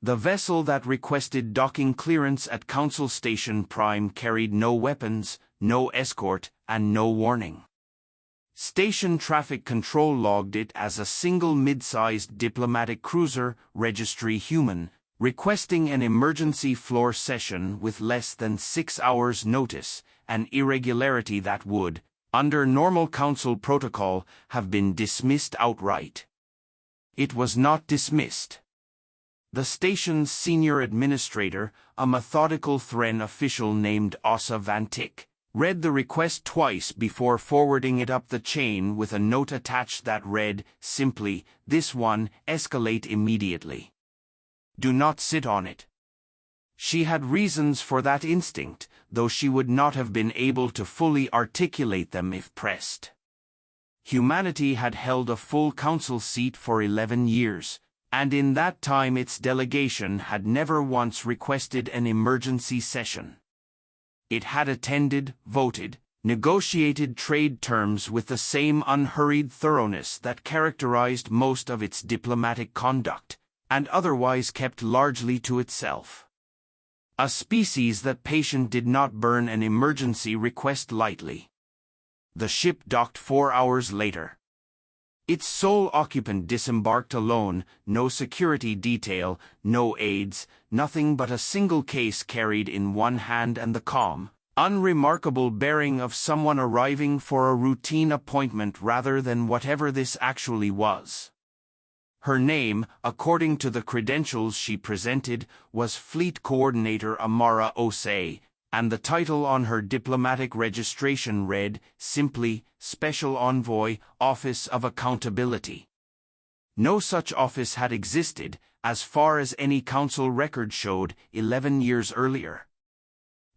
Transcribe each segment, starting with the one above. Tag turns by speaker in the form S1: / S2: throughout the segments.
S1: The vessel that requested docking clearance at Council Station Prime carried no weapons, no escort, and no warning. Station traffic control logged it as a single mid-sized diplomatic cruiser, Registry Human, requesting an emergency floor session with less than 6 hours' notice, an irregularity that would, under normal Council protocol, have been dismissed outright. It was not dismissed. The station's senior administrator, a methodical Thrren official named Ossa Van Tik, read the request twice before forwarding it up the chain with a note attached that read, simply, "This one, escalate immediately. Do not sit on it." She had reasons for that instinct, though she would not have been able to fully articulate them if pressed. Humanity had held a full council seat for 11 years, and in that time its delegation had never once requested an emergency session. It had attended, voted, negotiated trade terms with the same unhurried thoroughness that characterized most of its diplomatic conduct, and otherwise kept largely to itself. A species that patient did not burn an emergency request lightly. The ship docked 4 hours later. Its sole occupant disembarked alone, no security detail, no aides, nothing but a single case carried in one hand and the calm, unremarkable bearing of someone arriving for a routine appointment rather than whatever this actually was. Her name, according to the credentials she presented, was Fleet Coordinator Amara Oay, and the title on her diplomatic registration read, simply, Special Envoy, Office of Accountability. No such office had existed, as far as any council record showed, 11 years earlier.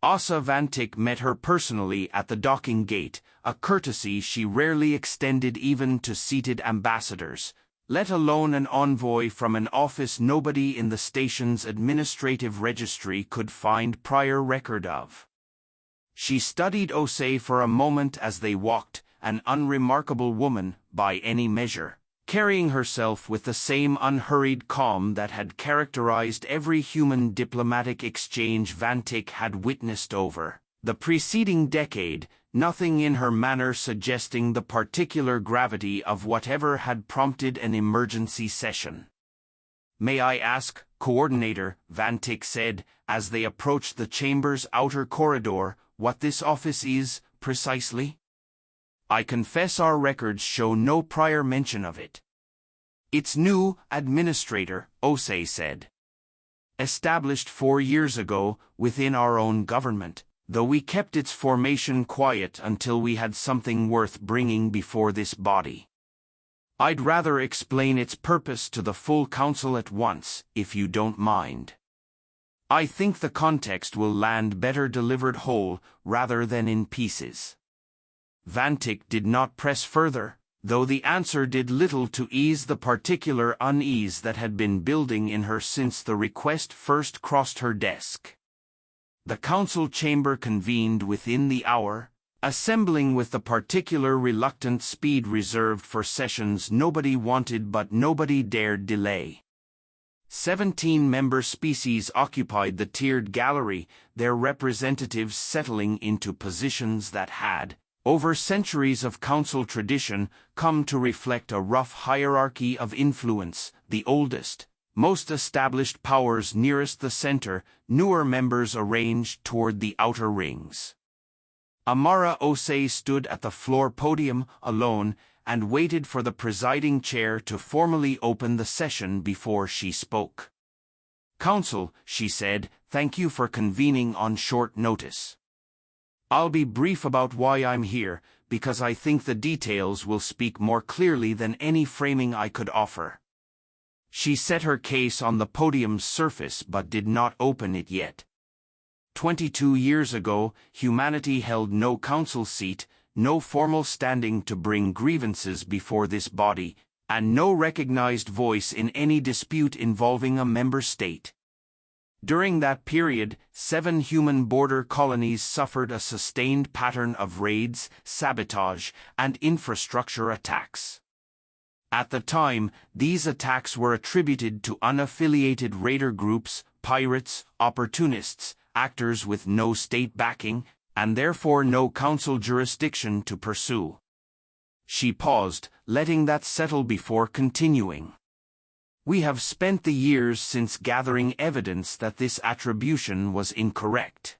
S1: Ossa Van Tik met her personally at the docking gate, a courtesy she rarely extended even to seated ambassadors, let alone an envoy from an office nobody in the station's administrative registry could find prior record of. She studied Oay for a moment as they walked, an unremarkable woman, by any measure, carrying herself with the same unhurried calm that had characterized every human diplomatic exchange Van Tik had witnessed over the preceding decade, nothing in her manner suggesting the particular gravity of whatever had prompted an emergency session. "May I ask, Coordinator," Van Tik said, as they approached the chamber's outer corridor, "what this office is, precisely? I confess our records show no prior mention of it." "It's new, Administrator," Oay said. "Established 4 years ago, within our own government, though we kept its formation quiet until we had something worth bringing before this body. I'd rather explain its purpose to the full council at once, if you don't mind. I think the context will land better delivered whole, rather than in pieces." Van Tik did not press further, though the answer did little to ease the particular unease that had been building in her since the request first crossed her desk. The council chamber convened within the hour, assembling with the particular reluctant speed reserved for sessions nobody wanted but nobody dared delay. 17 member species occupied the tiered gallery, their representatives settling into positions that had, over centuries of council tradition, come to reflect a rough hierarchy of influence, the oldest, most established powers nearest the center, newer members arranged toward the outer rings. Amara Oay stood at the floor podium, alone, and waited for the presiding chair to formally open the session before she spoke. "Council," she said, "thank you for convening on short notice. I'll be brief about why I'm here, because I think the details will speak more clearly than any framing I could offer." She set her case on the podium's surface but did not open it yet. 22 years ago, humanity held no council seat, no formal standing to bring grievances before this body, and no recognized voice in any dispute involving a member state. During that period, 7 human border colonies suffered a sustained pattern of raids, sabotage, and infrastructure attacks. At the time, these attacks were attributed to unaffiliated raider groups, pirates, opportunists, actors with no state backing, and therefore no council jurisdiction to pursue. She paused, letting that settle before continuing. We have spent the years since gathering evidence that this attribution was incorrect.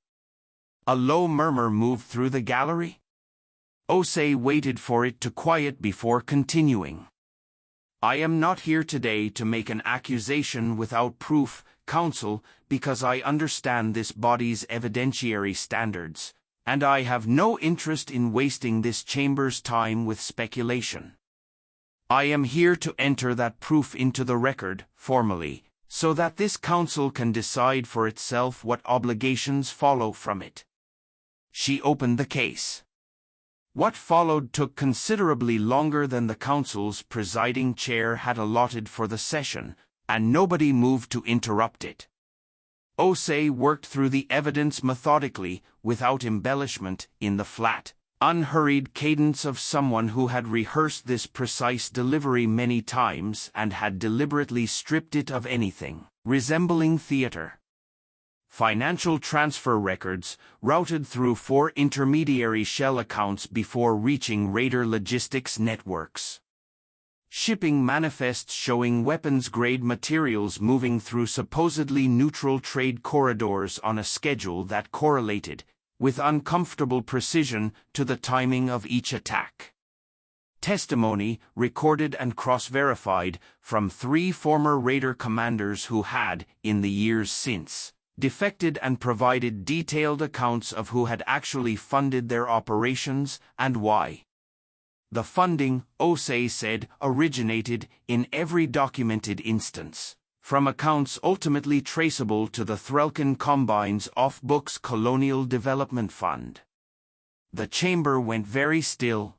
S1: A low murmur moved through the gallery. Oay waited for it to quiet before continuing. I am not here today to make an accusation without proof, Council, because I understand this body's evidentiary standards, and I have no interest in wasting this chamber's time with speculation. I am here to enter that proof into the record, formally, so that this council can decide for itself what obligations follow from it. She opened the case. What followed took considerably longer than the council's presiding chair had allotted for the session, and nobody moved to interrupt it. Oay worked through the evidence methodically, without embellishment, in the flat, unhurried cadence of someone who had rehearsed this precise delivery many times and had deliberately stripped it of anything resembling theater. Financial transfer records, routed through 4 intermediary shell accounts before reaching Raider logistics networks. Shipping manifests showing weapons-grade materials moving through supposedly neutral trade corridors on a schedule that correlated, with uncomfortable precision, to the timing of each attack. Testimony, recorded and cross-verified, from 3 former Raider commanders who had, in the years since, defected and provided detailed accounts of who had actually funded their operations and why. The funding, Oay said, originated, in every documented instance, from accounts ultimately traceable to the Thrralen Combine's off-books Colonial Development Fund. The chamber went very still.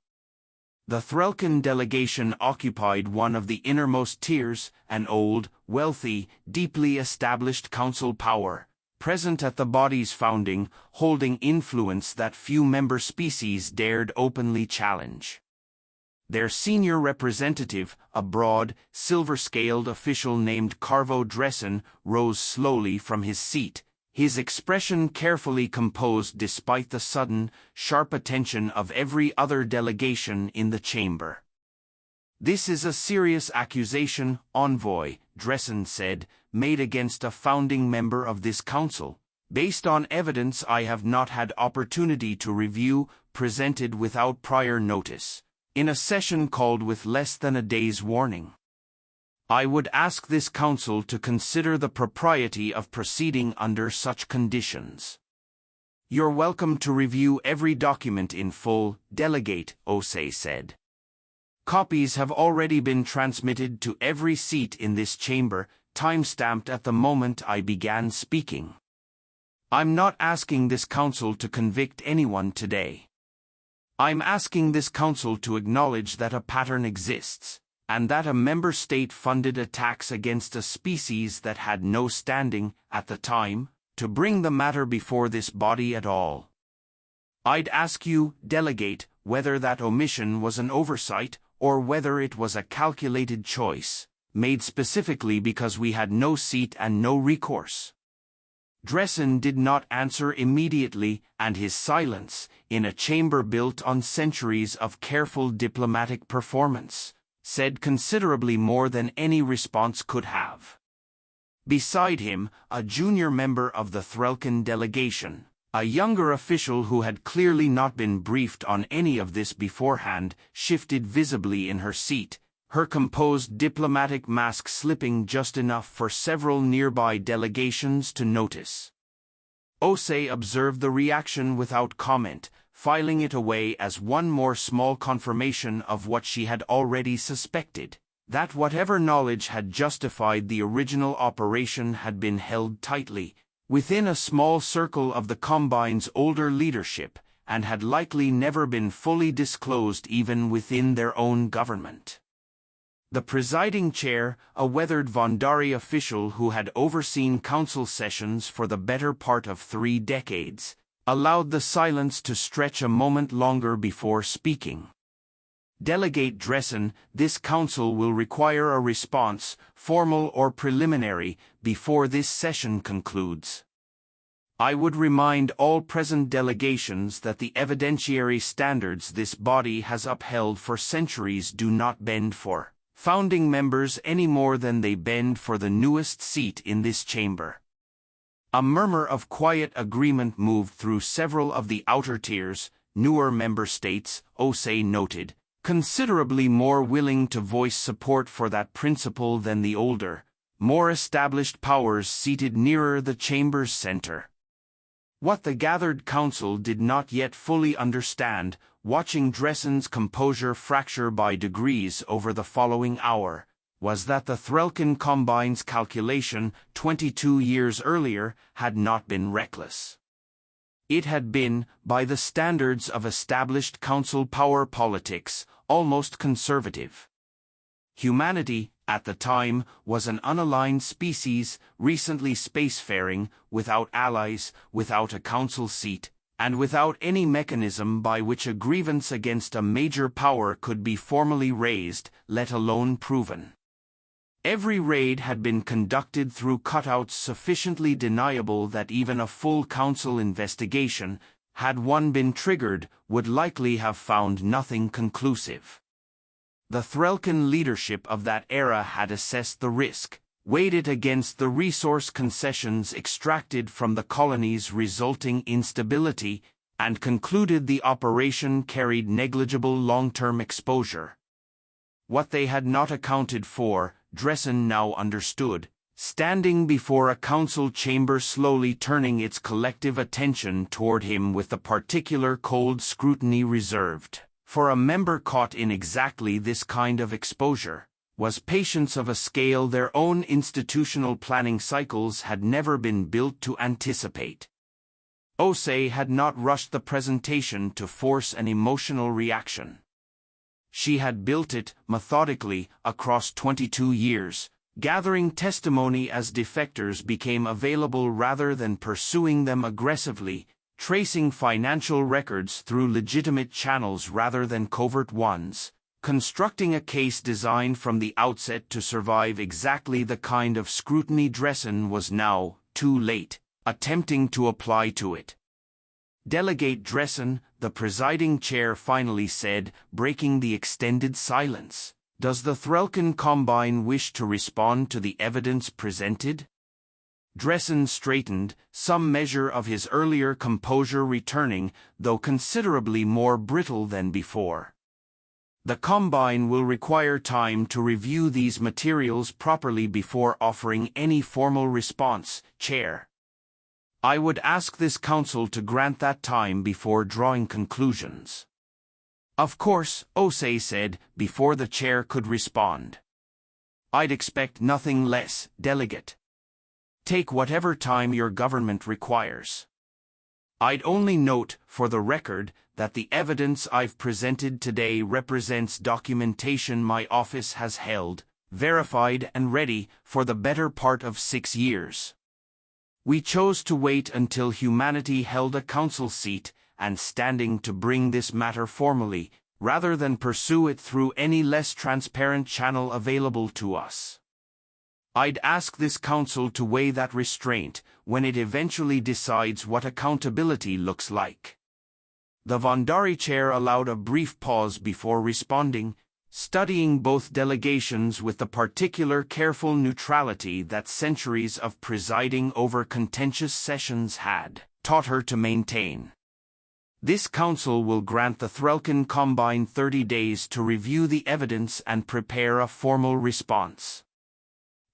S1: The Thrralen delegation occupied one of the innermost tiers, an old, wealthy, deeply established council power, present at the body's founding, holding influence that few member species dared openly challenge. Their senior representative, a broad, silver-scaled official named Carvo Dressen, rose slowly from his seat, his expression carefully composed despite the sudden, sharp attention of every other delegation in the chamber. This is a serious accusation, Envoy, Dressen said, made against a founding member of this council, based on evidence I have not had opportunity to review, presented without prior notice, in a session called with less than a day's warning. I would ask this council to consider the propriety of proceeding under such conditions. You're welcome to review every document in full, Delegate, Oay said. Copies have already been transmitted to every seat in this chamber, time-stamped at the moment I began speaking. I'm not asking this council to convict anyone today. I'm asking this council to acknowledge that a pattern exists, and that a member state funded attacks against a species that had no standing, at the time, to bring the matter before this body at all. I'd ask you, Delegate, whether that omission was an oversight, or whether it was a calculated choice, made specifically because we had no seat and no recourse. Dressen did not answer immediately, and his silence, in a chamber built on centuries of careful diplomatic performance, said considerably more than any response could have. Beside him, a junior member of the Thrralen delegation, a younger official who had clearly not been briefed on any of this beforehand, shifted visibly in her seat, her composed diplomatic mask slipping just enough for several nearby delegations to notice. Oay observed the reaction without comment, filing it away as one more small confirmation of what she had already suspected, that whatever knowledge had justified the original operation had been held tightly, within a small circle of the Combine's older leadership, and had likely never been fully disclosed even within their own government. The presiding chair, a weathered Vondari official who had overseen council sessions for the better part of 3 decades, allowed the silence to stretch a moment longer before speaking. Delegate Dressen, this council will require a response, formal or preliminary, before this session concludes. I would remind all present delegations that the evidentiary standards this body has upheld for centuries do not bend for founding members any more than they bend for the newest seat in this chamber. A murmur of quiet agreement moved through several of the outer tiers, newer member states, Oay noted, considerably more willing to voice support for that principle than the older, more established powers seated nearer the chamber's center. What the gathered council did not yet fully understand, watching Dressen's composure fracture by degrees over the following hour, was that the Thrralen Combine's calculation 22 years earlier had not been reckless. It had been, by the standards of established council power politics, almost conservative. Humanity, at the time, was an unaligned species, recently spacefaring, without allies, without a council seat, and without any mechanism by which a grievance against a major power could be formally raised, let alone proven. Every raid had been conducted through cutouts sufficiently deniable that even a full council investigation, had one been triggered, would likely have found nothing conclusive. The Thrralen leadership of that era had assessed the risk, weighed it against the resource concessions extracted from the colonies' resulting instability, and concluded the operation carried negligible long-term exposure. What they had not accounted for, Dressen now understood, standing before a council chamber slowly turning its collective attention toward him with the particular cold scrutiny reserved for a member caught in exactly this kind of exposure, was patience of a scale their own institutional planning cycles had never been built to anticipate. Oay had not rushed the presentation to force an emotional reaction. She had built it, methodically, across 22 years, gathering testimony as defectors became available rather than pursuing them aggressively, tracing financial records through legitimate channels rather than covert ones, constructing a case designed from the outset to survive exactly the kind of scrutiny Dressen was now, too late, attempting to apply to it. Delegate Dressen, the presiding chair finally said, breaking the extended silence, "Does the Thrralen Combine wish to respond to the evidence presented?" Dressen straightened, some measure of his earlier composure returning, though considerably more brittle than before. "The Combine will require time to review these materials properly before offering any formal response, Chair. I would ask this council to grant that time before drawing conclusions." "Of course," Oay said, before the chair could respond. "I'd expect nothing less, Delegate. Take whatever time your government requires. I'd only note, for the record, that the evidence I've presented today represents documentation my office has held, verified and ready, for the better part of 6 years. We chose to wait until humanity held a council seat, and standing to bring this matter formally, rather than pursue it through any less transparent channel available to us. I'd ask this council to weigh that restraint when it eventually decides what accountability looks like." The Vondari chair allowed a brief pause before responding, studying both delegations with the particular careful neutrality that centuries of presiding over contentious sessions had taught her to maintain. "This council will grant the Thrralen Combine 30 days to review the evidence and prepare a formal response.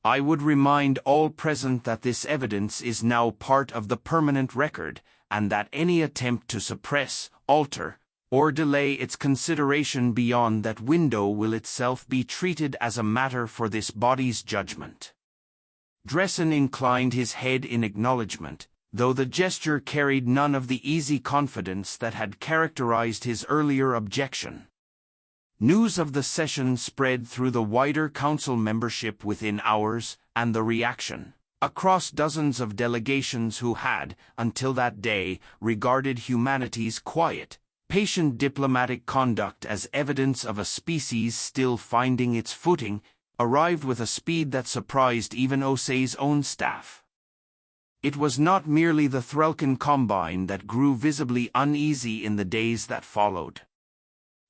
S1: I would remind all present that this evidence is now part of the permanent record, and that any attempt to suppress, alter, or delay its consideration beyond that window will itself be treated as a matter for this body's judgment." Dressen inclined his head in acknowledgement, though the gesture carried none of the easy confidence that had characterized his earlier objection. News of the session spread through the wider council membership within hours, and the reaction, across dozens of delegations who had, until that day, regarded humanity's quiet, patient diplomatic conduct as evidence of a species still finding its footing, arrived with a speed that surprised even Oay's own staff. It was not merely the Thrralen Combine that grew visibly uneasy in the days that followed.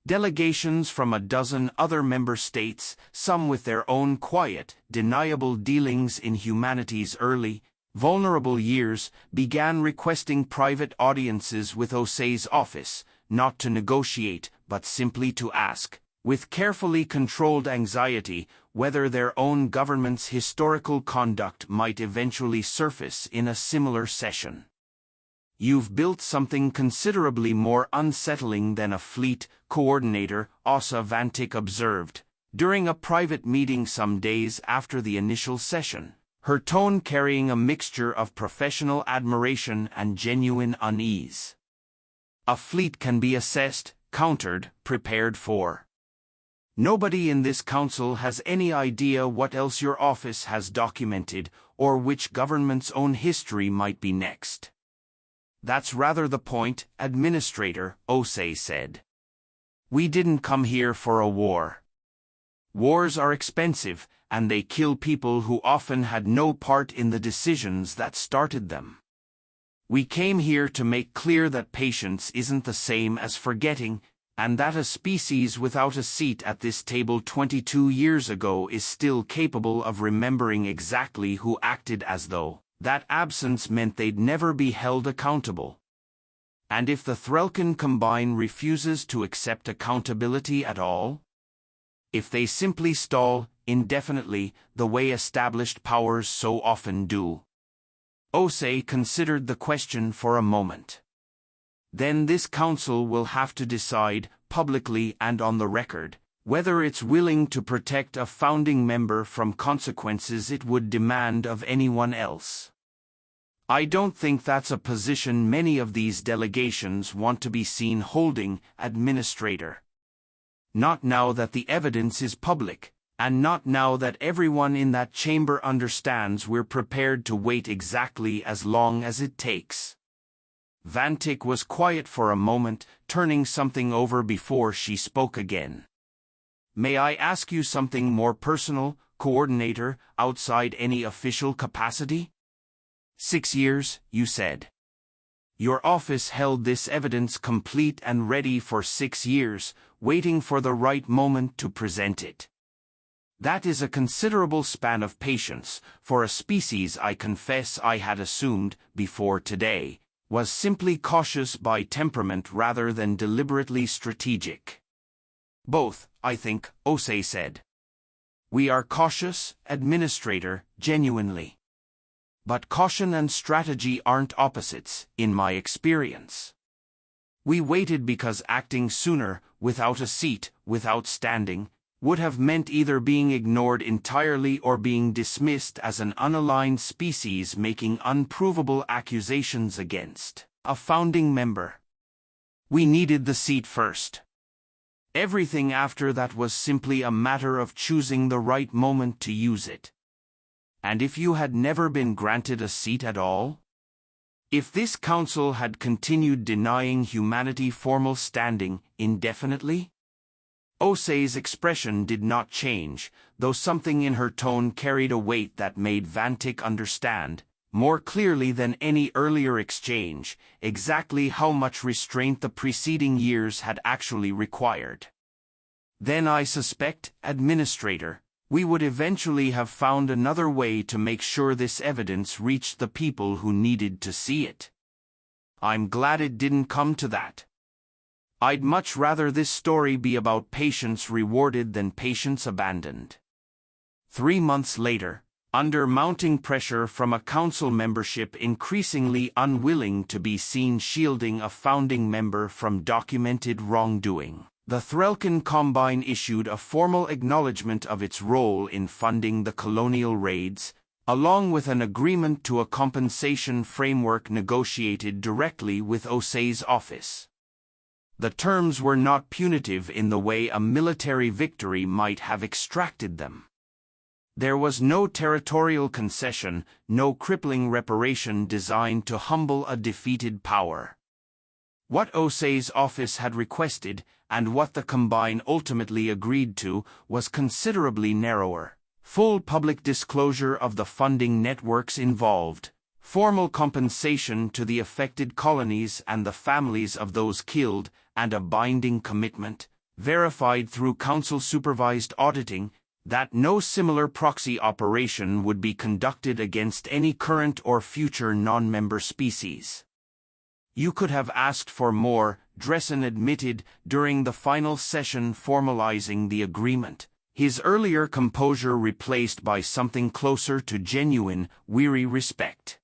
S1: Delegations from a dozen other member states, some with their own quiet, deniable dealings in humanity's early, vulnerable years, began requesting private audiences with Oay's office, not to negotiate, but simply to ask, with carefully controlled anxiety, whether their own government's historical conduct might eventually surface in a similar session. "You've built something considerably more unsettling than a fleet, Coordinator Asa Vantik observed, during a private meeting some days after the initial session, her tone carrying a mixture of professional admiration and genuine unease. "A fleet can be assessed, countered, prepared for. Nobody in this council has any idea what else your office has documented, or which government's own history might be next." "That's rather the point, Administrator," Oay said. "We didn't come here for a war. Wars are expensive, and they kill people who often had no part in the decisions that started them. We came here to make clear that patience isn't the same as forgetting, and that a species without a seat at this table 22 years ago is still capable of remembering exactly who acted as though that absence meant they'd never be held accountable. And if the Thrralen Combine refuses to accept accountability at all? If they simply stall, indefinitely, the way established powers so often do?" Oay considered the question for a moment. "Then this council will have to decide, publicly and on the record, whether it's willing to protect a founding member from consequences it would demand of anyone else. I don't think that's a position many of these delegations want to be seen holding, Administrator. Not now that the evidence is public, and not now that everyone in that chamber understands we're prepared to wait exactly as long as it takes." Vantik was quiet for a moment, turning something over before she spoke again. "May I ask you something more personal, Coordinator, outside any official capacity? 6 years, you said. Your office held this evidence complete and ready for 6 years, waiting for the right moment to present it. That is a considerable span of patience, for a species I confess I had assumed, before today, was simply cautious by temperament rather than deliberately strategic." "Both, I think," Oay said. "We are cautious, Administrator, genuinely. But caution and strategy aren't opposites, in my experience. We waited because acting sooner, without a seat, without standing, would have meant either being ignored entirely or being dismissed as an unaligned species making unprovable accusations against a founding member. We needed the seat first. Everything after that was simply a matter of choosing the right moment to use it. And if you had never been granted a seat at all? If this council had continued denying humanity formal standing indefinitely?" Oay's expression did not change, though something in her tone carried a weight that made Vantik understand, more clearly than any earlier exchange, exactly how much restraint the preceding years had actually required. "Then I suspect, Administrator, we would eventually have found another way to make sure this evidence reached the people who needed to see it. I'm glad it didn't come to that. I'd much rather this story be about patience rewarded than patience abandoned." 3 months later, under mounting pressure from a council membership increasingly unwilling to be seen shielding a founding member from documented wrongdoing, the Thrralen Combine issued a formal acknowledgement of its role in funding the colonial raids, along with an agreement to a compensation framework negotiated directly with Oay's office. The terms were not punitive in the way a military victory might have extracted them. There was no territorial concession, no crippling reparation designed to humble a defeated power. What Oay's office had requested, and what the Combine ultimately agreed to, was considerably narrower. Full public disclosure of the funding networks involved, formal compensation to the affected colonies and the families of those killed, and a binding commitment, verified through Council-supervised auditing, that no similar proxy operation would be conducted against any current or future non-member species. You could have asked for more, Thrralen admitted during the final session formalizing the agreement, his earlier composure replaced by something closer to genuine, weary respect.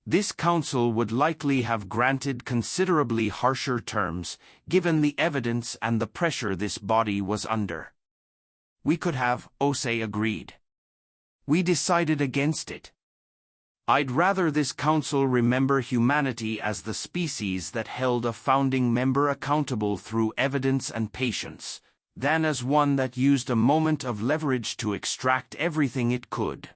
S1: This council would likely have granted considerably harsher terms, given the evidence and the pressure this body was under. We could have, Oay agreed. We decided against it. I'd rather this council remember humanity as the species that held a founding member accountable through evidence and patience, than as one that used a moment of leverage to extract everything it could.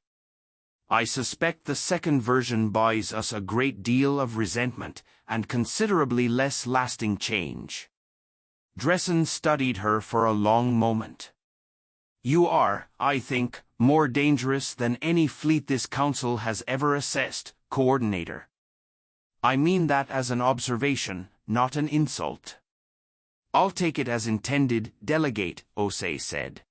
S1: I suspect the second version buys us a great deal of resentment and considerably less lasting change. Thrralen studied her for a long moment. You are, I think, more dangerous than any fleet this council has ever assessed, Coordinator. I mean that as an observation, not an insult. I'll take it as intended, Delegate, Oay said.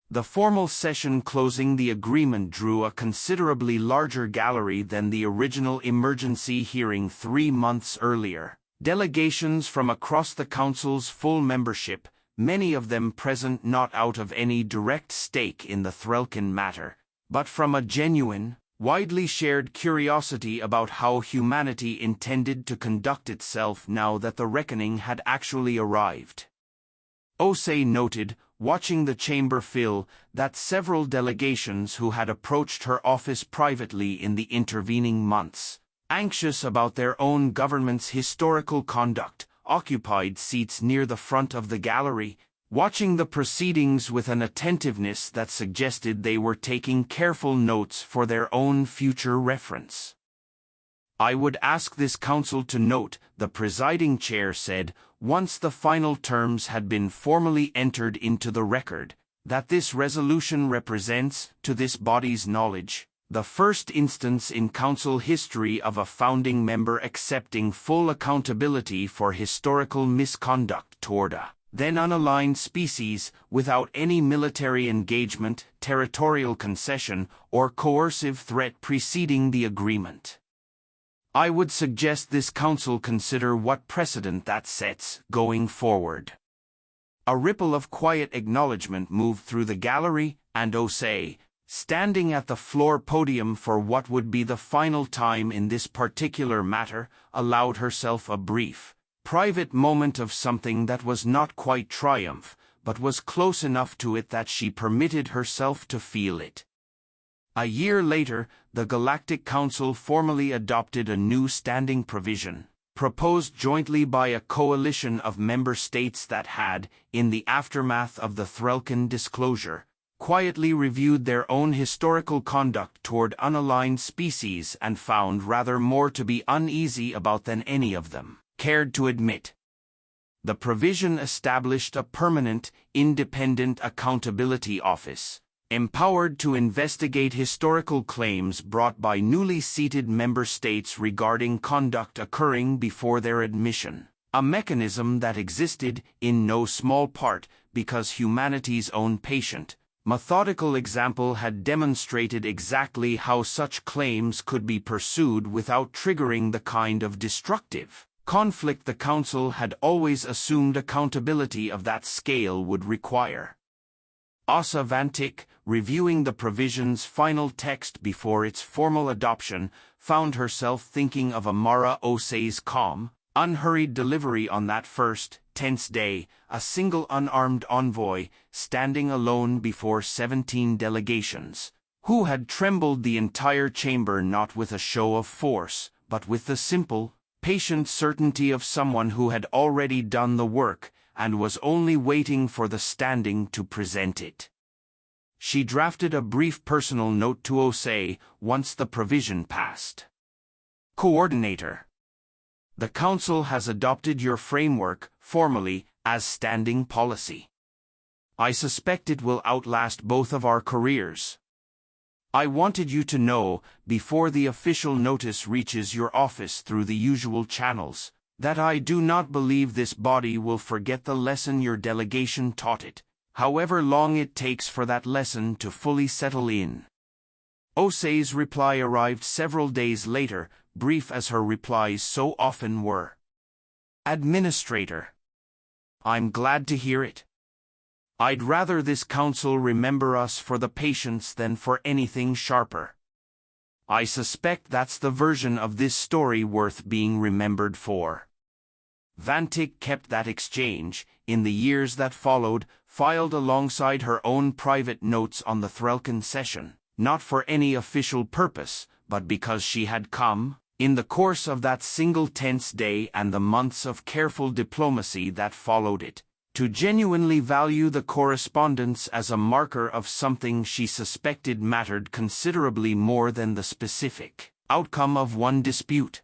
S1: The formal session closing the agreement drew a considerably larger gallery than the original emergency hearing 3 months earlier. Delegations from across the Council's full membership, many of them present not out of any direct stake in the Thrralen matter, but from a genuine, widely shared curiosity about how humanity intended to conduct itself now that the reckoning had actually arrived. Oay noted, watching the chamber fill, that several delegations who had approached her office privately in the intervening months, anxious about their own government's historical conduct, occupied seats near the front of the gallery, watching the proceedings with an attentiveness that suggested they were taking careful notes for their own future reference. I would ask this council to note, the presiding chair said, once the final terms had been formally entered into the record, that this resolution represents, to this body's knowledge, the first instance in council history of a founding member accepting full accountability for historical misconduct toward a then unaligned species without any military engagement, territorial concession, or coercive threat preceding the agreement. I would suggest this council consider what precedent that sets going forward. A ripple of quiet acknowledgement moved through the gallery, and Oay, standing at the floor podium for what would be the final time in this particular matter, allowed herself a brief, private moment of something that was not quite triumph, but was close enough to it that she permitted herself to feel it. A year later, the Galactic Council formally adopted a new standing provision, proposed jointly by a coalition of member states that had, in the aftermath of the Thrralen disclosure, quietly reviewed their own historical conduct toward unaligned species and found rather more to be uneasy about than any of them cared to admit. The provision established a permanent, independent accountability office, empowered to investigate historical claims brought by newly seated member states regarding conduct occurring before their admission, a mechanism that existed, in no small part, because humanity's own patient, methodical example had demonstrated exactly how such claims could be pursued without triggering the kind of destructive conflict the Council had always assumed accountability of that scale would require. Asa Vantik, reviewing the provision's final text before its formal adoption, found herself thinking of Amara Oay's calm, unhurried delivery on that first, tense day, a single unarmed envoy, standing alone before 17 delegations, who had trembled the entire chamber not with a show of force, but with the simple, patient certainty of someone who had already done the work, and was only waiting for the standing to present it. She drafted a brief personal note to Oay once the provision passed. Coordinator. The Council has adopted your framework, formally, as standing policy. I suspect it will outlast both of our careers. I wanted you to know, before the official notice reaches your office through the usual channels, that I do not believe this body will forget the lesson your delegation taught it, however long it takes for that lesson to fully settle in. Oay's reply arrived several days later, brief as her replies so often were. Administrator. I'm glad to hear it. I'd rather this council remember us for the patience than for anything sharper. I suspect that's the version of this story worth being remembered for. Vantik kept that exchange, in the years that followed, filed alongside her own private notes on the Thrralen session, not for any official purpose, but because she had come, in the course of that single tense day and the months of careful diplomacy that followed it, to genuinely value the correspondence as a marker of something she suspected mattered considerably more than the specific outcome of one dispute.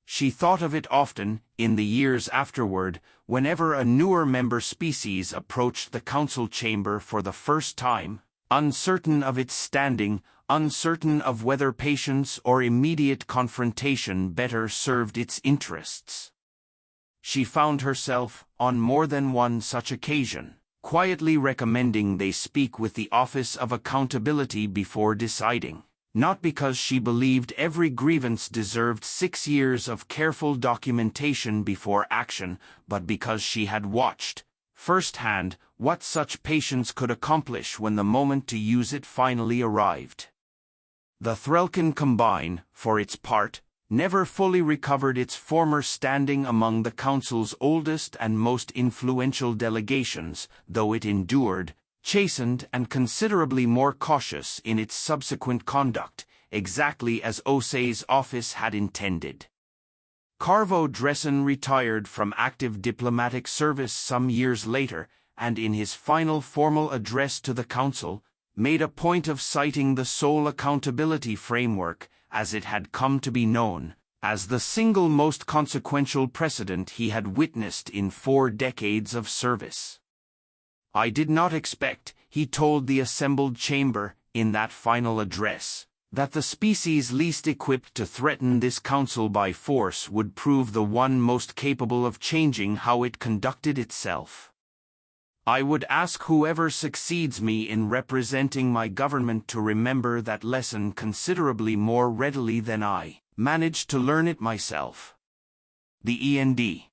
S1: She thought of it often, in the years afterward, whenever a newer member species approached the council chamber for the first time, uncertain of its standing, uncertain of whether patience or immediate confrontation better served its interests. She found herself, on more than one such occasion, quietly recommending they speak with the Office of Accountability before deciding, not because she believed every grievance deserved 6 years of careful documentation before action, but because she had watched, firsthand, what such patience could accomplish when the moment to use it finally arrived. The Thrralen Combine, for its part, never fully recovered its former standing among the Council's oldest and most influential delegations, though it endured, chastened and considerably more cautious in its subsequent conduct, exactly as Oay's office had intended. Carvo Dressen retired from active diplomatic service some years later, and in his final formal address to the Council, made a point of citing the sole accountability framework, as it had come to be known, as the single most consequential precedent he had witnessed in 4 decades of service. I did not expect, he told the assembled chamber, in that final address, that the species least equipped to threaten this council by force would prove the one most capable of changing how it conducted itself. I would ask whoever succeeds me in representing my government to remember that lesson considerably more readily than I managed to learn it myself. The END.